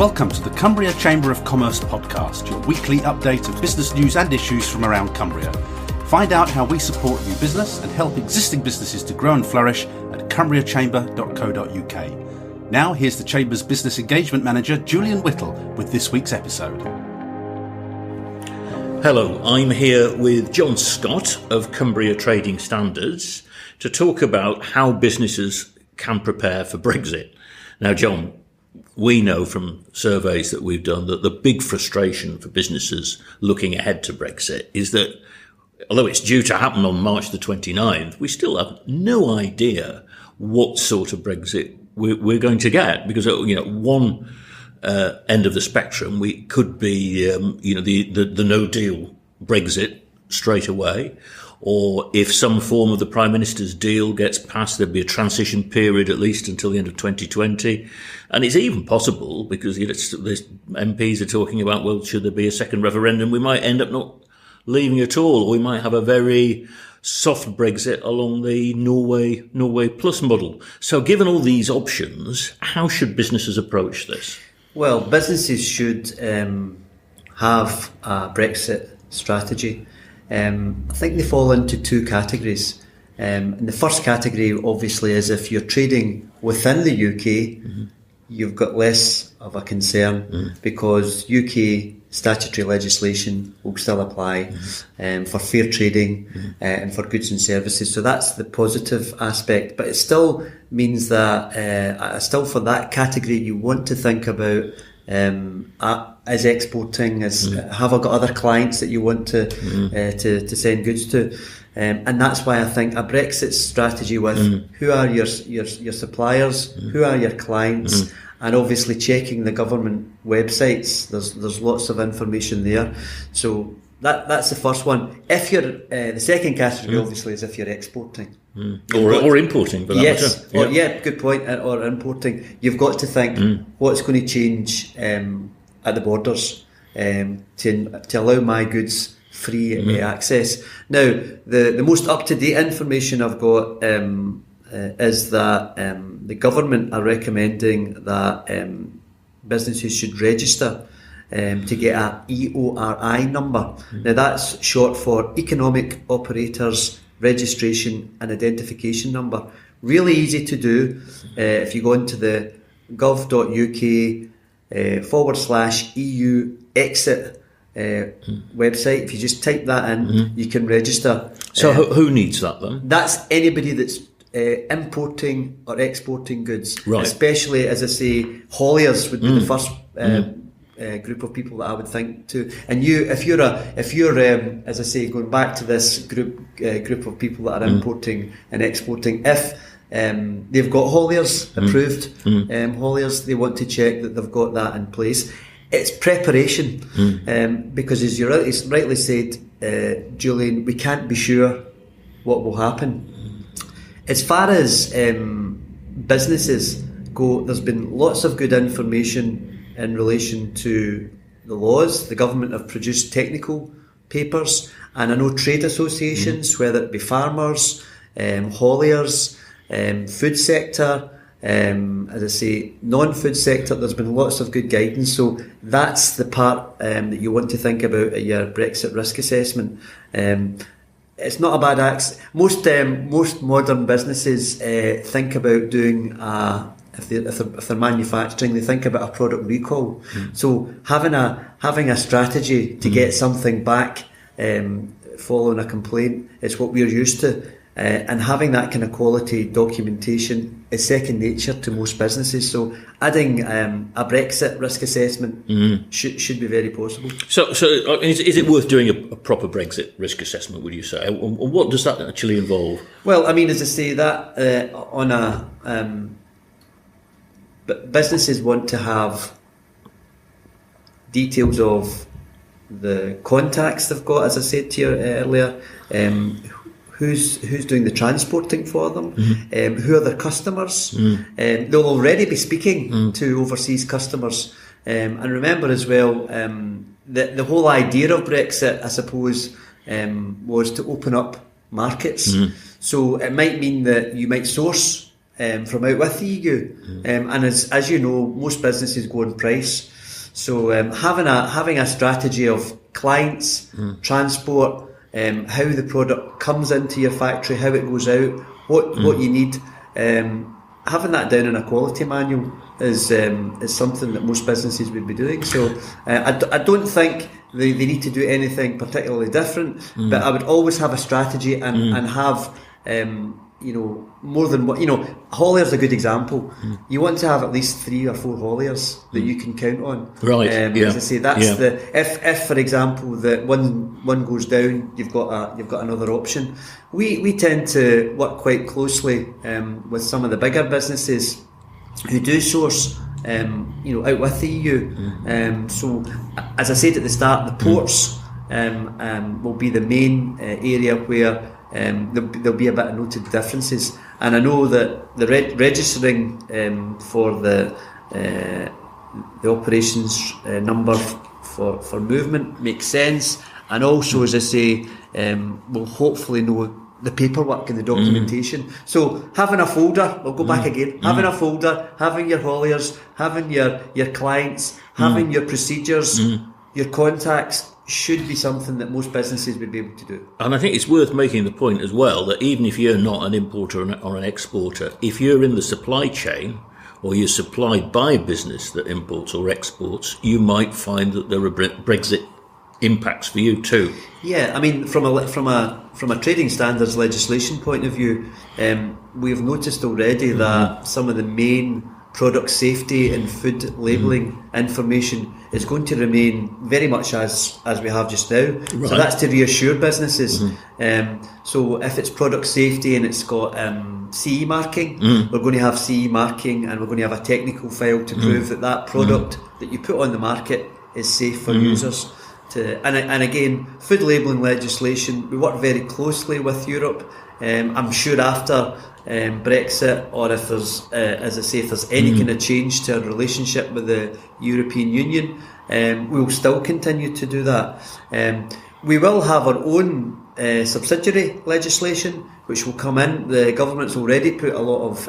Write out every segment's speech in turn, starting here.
Welcome to the Cumbria Chamber of Commerce podcast, your weekly update of business news and issues from around Cumbria. Find out how we support new business and help existing businesses to grow and flourish at cumbriachamber.co.uk. Now here's the Chamber's Business Engagement Manager, Julian Whittle, with this week's episode. Hello, I'm here with John Scott of Cumbria Trading Standards to talk about how businesses can prepare for Brexit. Now, John, we know from surveys that we've done that the big frustration for businesses looking ahead to Brexit is that although it's due to happen on March the 29th, we still have no idea what sort of Brexit we're going to get, because, one end of the spectrum, we could be, the no deal Brexit straight away. Or if some form of the Prime Minister's deal gets passed, there'll be a transition period at least until the end of 2020. And it's even possible, because there's MPs are talking about, well, should there be a second referendum, we might end up not leaving at all. Or we might have a very soft Brexit along the Norway Plus model. So given all these options, how should businesses approach this? Well, businesses should have a Brexit strategy. I think they fall into two categories. And the first category, obviously, is if you're trading within the UK, you've got less of a concern because UK statutory legislation will still apply for fair trading and for goods and services. So that's the positive aspect. But it still means that, still for that category, you want to think about as exporting, have I got other clients that you want to send goods to, and that's why I think a Brexit strategy with who are your suppliers, who are your clients, and obviously checking the government websites. There's lots of information there. So that's the first one. If you're the second category, obviously, is if you're exporting. Or importing, for that matter. Yeah, good point. Or importing. You've got to think what's going to change at the borders to allow my goods free access. Now, the most up-to-date information I've got is that the government are recommending that businesses should register to get a EORI number. Now, that's short for Economic Operators Registration and Identification Number. Really easy to do. If you go into the gov.uk /EU exit website, if you just type that in, you can register. So who needs that then? That's anybody that's importing or exporting goods, right. Especially, as I say, hauliers would be the first group of people that I would think to. And if you're as I say, going back to this group of people that are importing and exporting, if they've got hauliers approved, hauliers, they want to check that they've got that in place. It's preparation, because as you rightly said, Julian, we can't be sure what will happen. As far as businesses go, there's been lots of good information in relation to the laws. The government have produced technical papers, and I know trade associations, whether it be farmers, hauliers, food sector, as I say, non-food sector, there's been lots of good guidance. So that's the part that you want to think about at your Brexit risk assessment. It's not a bad act. Most modern businesses think about doing if they're manufacturing, they think about a product recall. So having a strategy to get something back following a complaint is what we're used to, and having that kind of quality documentation is second nature to most businesses. So adding a Brexit risk assessment should be very possible. So is it worth doing a proper Brexit risk assessment, would you say? And what does that actually involve? Well, I mean, as I say, that on a businesses want to have details of the contacts they've got, as I said to you earlier, who's doing the transporting for them, who are their customers. They'll already be speaking to overseas customers. And remember as well, the whole idea of Brexit, I suppose, was to open up markets. So it might mean that you might source from out with the EU. And as you know, most businesses go on price. So having a strategy of clients, transport, how the product comes into your factory, how it goes out, what you need, having that down in a quality manual is something that most businesses would be doing. So I don't think they need to do anything particularly different, but I would always have a strategy and have more than one. Hauliers a good example. You want to have at least 3 or 4 hauliers that you can count on. Right. As I say, that's if for example that one goes down, you've got another option. We tend to work quite closely with some of the bigger businesses who do source out with the EU. So as I said at the start, the ports will be the main area where there'll be a bit of noted differences, and I know that the registering for the operations number for movement makes sense, and also, as I say, we'll hopefully know the paperwork and the documentation. So having a folder, we'll go back again, having a folder, having your hauliers, having your clients, having your procedures, your contacts, should be something that most businesses would be able to do. And I think it's worth making the point as well that even if you're not an importer or an exporter, if you're in the supply chain or you're supplied by a business that imports or exports, you might find that there are Brexit impacts for you too. Yeah, I mean, from a trading standards legislation point of view, we've noticed already that some of the main product safety and food labelling information is going to remain very much as we have just now. Right. So that's to reassure businesses. So if it's product safety and it's got CE marking, we're going to have CE marking, and we're going to have a technical file to prove that product that you put on the market is safe for users. And again, food labelling legislation, we work very closely with Europe. I'm sure after Brexit, or if there's, as I say, if there's any kind of change to our relationship with the European Union, we'll still continue to do that. We will have our own subsidiary legislation, which will come in. The government's already put a lot of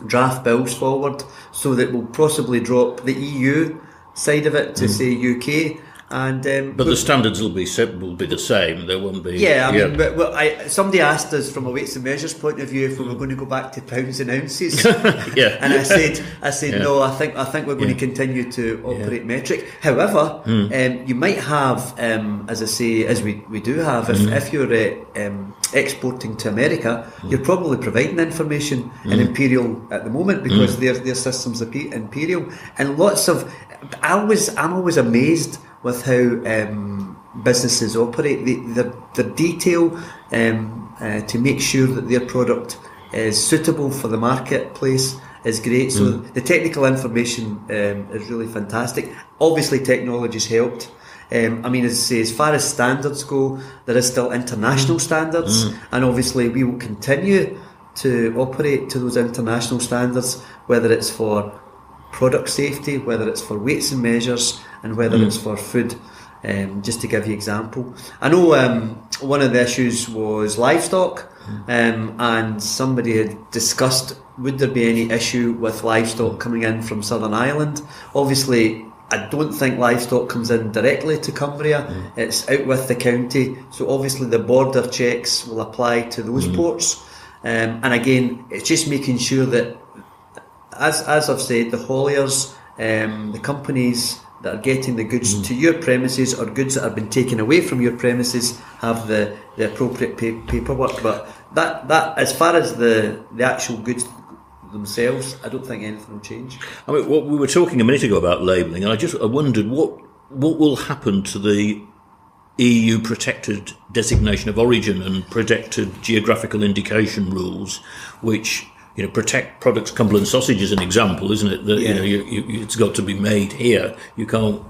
draft bills forward, so that we'll possibly drop the EU side of it to say UK. But the standards will be the same. There won't be. Yeah, I mean, somebody asked us from a weights and measures point of view if we were going to go back to pounds and ounces. And I said no. I think we're going to continue to operate metric. However, you might have, as I say, as we do have, if you're exporting to America, you're probably providing information in Imperial at the moment, because their systems are Imperial, and lots of. I'm always amazed with how businesses operate. The detail to make sure that their product is suitable for the marketplace is great. So the technical information is really fantastic. Obviously, technology's helped. I mean, as I say, as far as standards go, there is still international standards, and obviously we will continue to operate to those international standards, whether it's for product safety, whether it's for weights and measures, and whether it's for food. Just to give you an example, I know one of the issues was livestock, and somebody had discussed, would there be any issue with livestock coming in from Southern Ireland? Obviously, I don't think livestock comes in directly to Cumbria. It's out with the county, so obviously the border checks will apply to those ports. And again, it's just making sure that, as I've said, the hauliers, the companies that are getting the goods to your premises, or goods that have been taken away from your premises, have the appropriate paperwork. But that as far as the actual goods themselves, I don't think anything will change. I mean, what we were talking a minute ago about labelling, and I wondered what will happen to the EU protected designation of origin and protected geographical indication rules, which protect products. Cumberland sausage is an example, isn't it? That it's got to be made here. You can't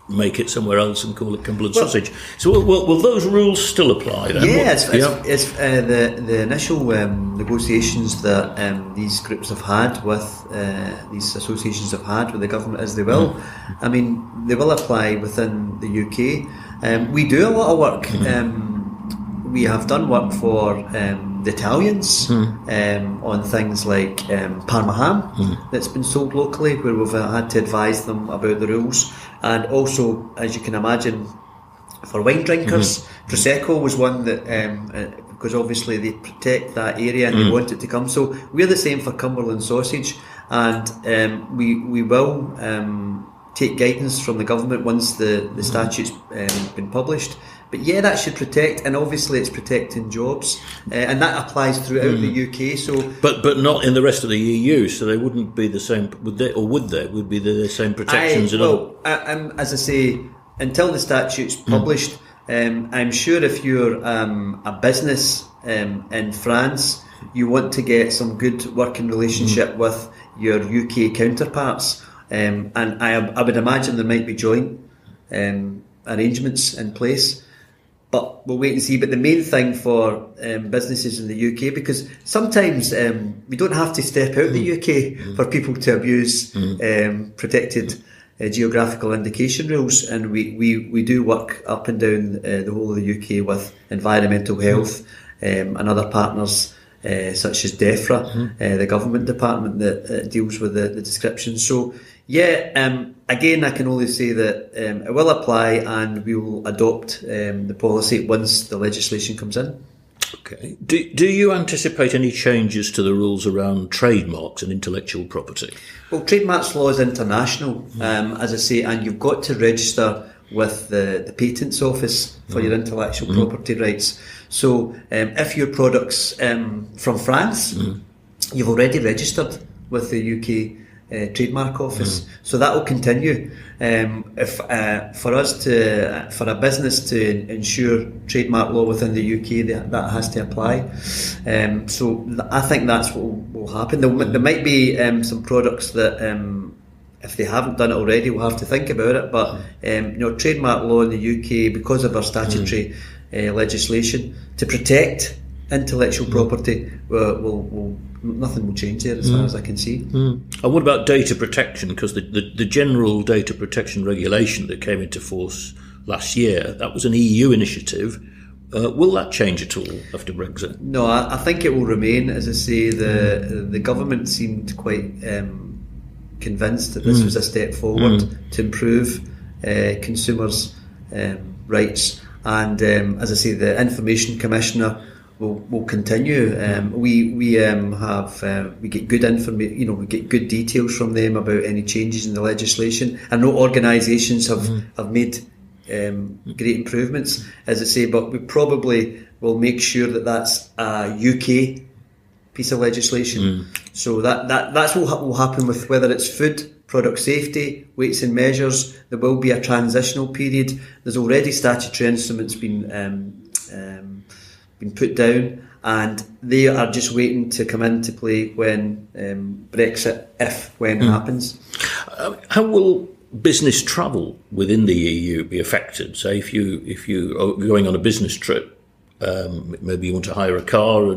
make it somewhere else and call it Cumberland sausage. So will those rules still apply then? Yeah, it's the initial negotiations that these groups have had with these associations have had with the government, as they will. I mean, they will apply within the UK. We do a lot of work. We have done work for the Italians on things like Parma ham that's been sold locally, where we've had to advise them about the rules. And also, as you can imagine, for wine drinkers, Prosecco was one that, because obviously they protect that area and they want it to come. So we're the same for Cumberland sausage, and we will take guidance from the government once the statute's been published. But yeah, that should protect, and obviously it's protecting jobs, and that applies throughout the UK. So, but not in the rest of the EU. So they wouldn't be the same, would they? Or would they? Would be the same protections? As I say, until the statute's published, I'm sure if you're a business in France, you want to get some good working relationship with your UK counterparts, and I would imagine there might be joint arrangements in place. But we'll wait and see. But the main thing for businesses in the UK, because sometimes we don't have to step out the UK for people to abuse protected geographical indication rules, and we do work up and down the whole of the UK with environmental health and other partners such as DEFRA, the government department that deals with the description. So yeah, again, I can only say that it will apply, and we will adopt the policy once the legislation comes in. Okay. Do you anticipate any changes to the rules around trademarks and intellectual property? Well, trademarks law is international, as I say, and you've got to register with the Patents Office for your intellectual property rights. So if your product's from France, you've already registered with the UK Trademark Office, so that will continue. If for a business to ensure trademark law within the UK, that has to apply. So I think that's what will happen. There might be some products that, if they haven't done it already, we'll have to think about it. But trademark law in the UK, because of our statutory legislation to protect intellectual property, nothing will change there as far as I can see. And what about data protection? Because the general data protection regulation that came into force last year, that was an EU initiative. Will that change at all after Brexit? No, I think it will remain. As I say, the government seemed quite convinced that this was a step forward to improve consumers' rights. And as I say, the Information Commissioner will continue. We get good information. We get good details from them about any changes in the legislation. I know organisations have made great improvements, as I say, but we probably will make sure that that's a UK piece of legislation. So that's what will happen with whether it's food, product safety, weights and measures. There will be a transitional period. There's already statutory instruments been put down, and they are just waiting to come into play when Brexit, when it happens. How will business travel within the EU be affected? Say if you are going on a business trip, maybe you want to hire a car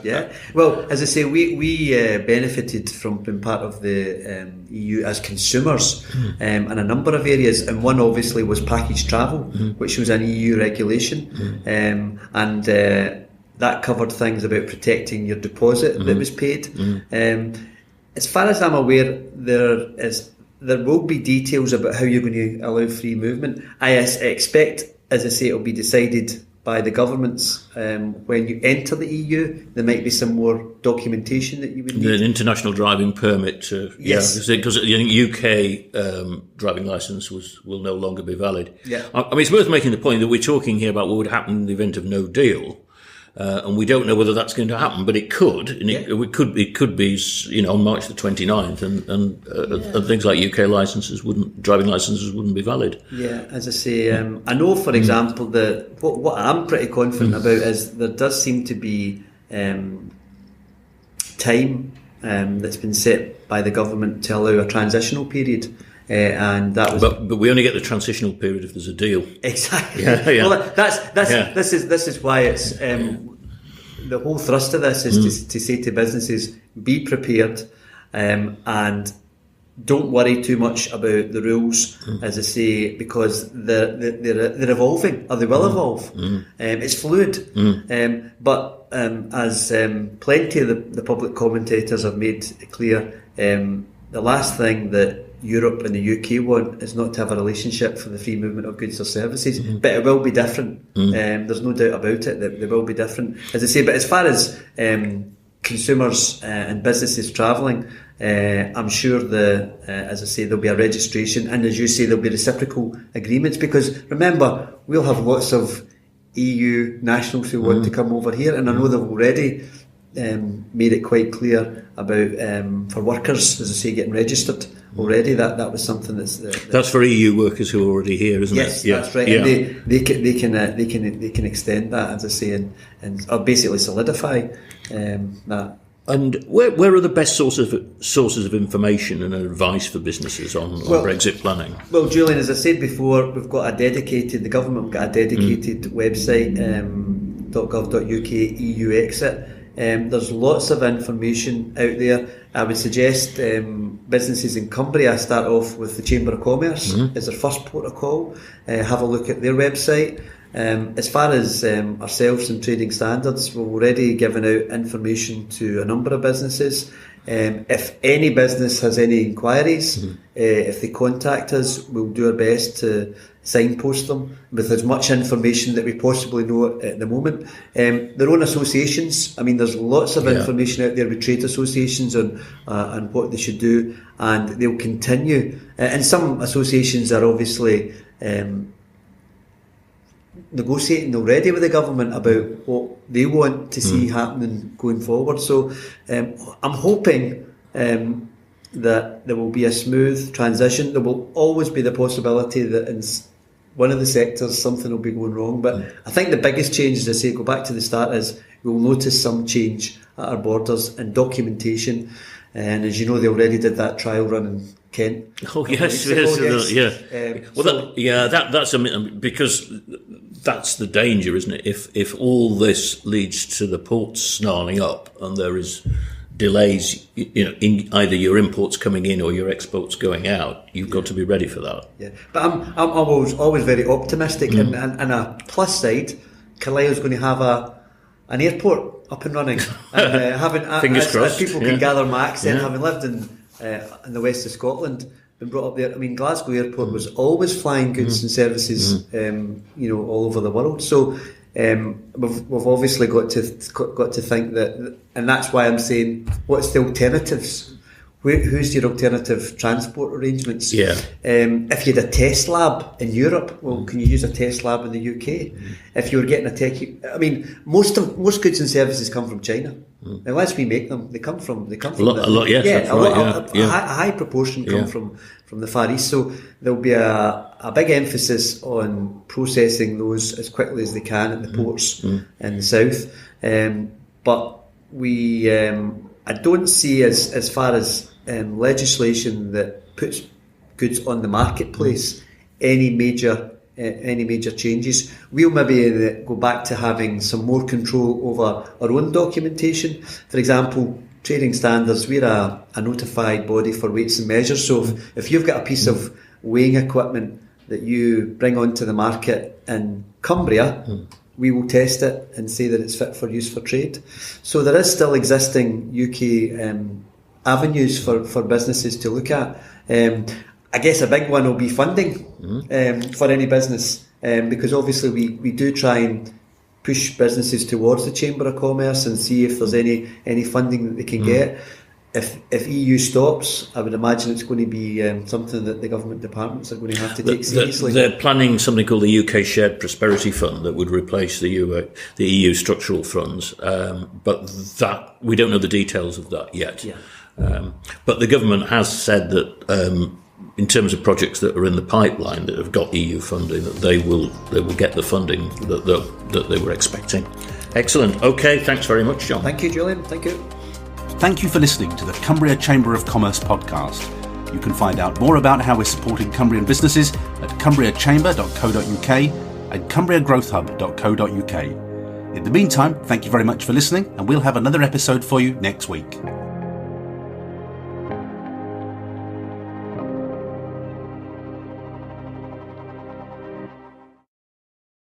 yeah. Well, as I say, we benefited from being part of the EU as consumers in a number of areas, and one obviously was package travel, which was an EU regulation, and that covered things about protecting your deposit that was paid. As far as I'm aware, there will be details about how you're going to allow free movement. I expect, as I say, it will be decided by the governments when you enter the EU. There might be some more documentation that you would need. An international driving permit. Yes. Because I think UK driving licence will no longer be valid. Yeah. I mean, it's worth making the point that we're talking here about what would happen in the event of no deal. And we don't know whether that's going to happen, but it could. And it could be, on March the 29th, and things like UK driving licenses wouldn't be valid. Yeah, as I say, I know, for example, that what I'm pretty confident about is there does seem to be time that's been set by the government to allow a transitional period. And that was, but we only get the transitional period if there's a deal. Exactly. Yeah. Well, this is why it's the whole thrust of this is to say to businesses, be prepared, and don't worry too much about the rules, as I say, because they're evolving, or they will evolve. It's fluid. But as plenty of the public commentators have made clear, the last thing that Europe and the UK want is not to have a relationship for the free movement of goods or services, but it will be different. There's no doubt about it that they will be different, as I say. But as far as consumers and businesses travelling, I'm sure as I say, there'll be a registration, and as you say, there'll be reciprocal agreements, because remember, we'll have lots of EU nationals who want to come over here, and I know they've already made it quite clear about for workers, as I say, getting registered already. That was something that's for EU workers who are already here, isn't yes, it? Yes, that's right. Yeah. And they can extend that, as I say, and or basically solidify that. And where are the best sources of information and advice for businesses on Brexit planning? Well, Julian, as I said before, the government have got a dedicated website, .gov.uk EU exit. There's lots of information out there. I would suggest businesses in Cumbria start off with the Chamber of Commerce as their first port of call. Have a look at their website. As far as ourselves and Trading Standards, we've already given out information to a number of businesses. If any business has any inquiries, if they contact us, we'll do our best to signpost them with as much information that we possibly know at the moment. Their own associations, I mean, there's lots of information out there with trade associations on what they should do, and they'll continue. And some associations are obviously negotiating already with the government about what they want to see happening going forward. So I'm hoping that there will be a smooth transition. There will always be the possibility that in one of the sectors something will be going wrong, but I think the biggest change, as I say, go back to the start, is we'll notice some change at our borders and documentation. And as you know, they already did that trial run in Kent. Oh yes, that's because that's the danger, isn't it? If all this leads to the ports snarling up and there is delays, in either your imports coming in or your exports going out, you've got to be ready for that. Yeah, but I'm always very optimistic, and a plus side, Carlisle's going to have an airport up and running, and fingers crossed. As people can gather my accent, having lived in the west of Scotland, been brought up there. I mean, Glasgow Airport was always flying goods and services, all over the world. So we've obviously got to think that, and that's why I'm saying, what's the alternatives? Who's your alternative transport arrangements? Yeah. If you had a test lab in Europe, well, can you use a test lab in the UK? If you were getting a tech, I mean, most goods and services come from China. Unless we make them, they come from a lot. Yes, a high proportion come from the Far East. So there'll be a big emphasis on processing those as quickly as they can at the ports in the south. But we, I don't see as far as legislation that puts goods on the marketplace any major changes. We'll maybe go back to having some more control over our own documentation. For example, Trading Standards, we're a notified body for weights and measures. So if you've got a piece of weighing equipment that you bring onto the market in Cumbria, we will test it and say that it's fit for use for trade. So there is still existing UK avenues for businesses to look at. I guess a big one will be funding for any business, because obviously we do try and push businesses towards the Chamber of Commerce and see if there's any funding that they can get. If EU stops, I would imagine it's going to be something that the government departments are going to have to take seriously. They're planning something called the UK Shared Prosperity Fund that would replace the EU structural funds, but that we don't know the details of that yet. Yeah. But the government has said that in terms of projects that are in the pipeline that have got EU funding, that they will get the funding that they were expecting. Excellent. Okay, thanks very much, John. Thank you, Julian. Thank you. Thank you for listening to the Cumbria Chamber of Commerce podcast. You can find out more about how we're supporting Cumbrian businesses at cumbriachamber.co.uk and cumbriagrowthhub.co.uk. In the meantime, thank you very much for listening, and we'll have another episode for you next week.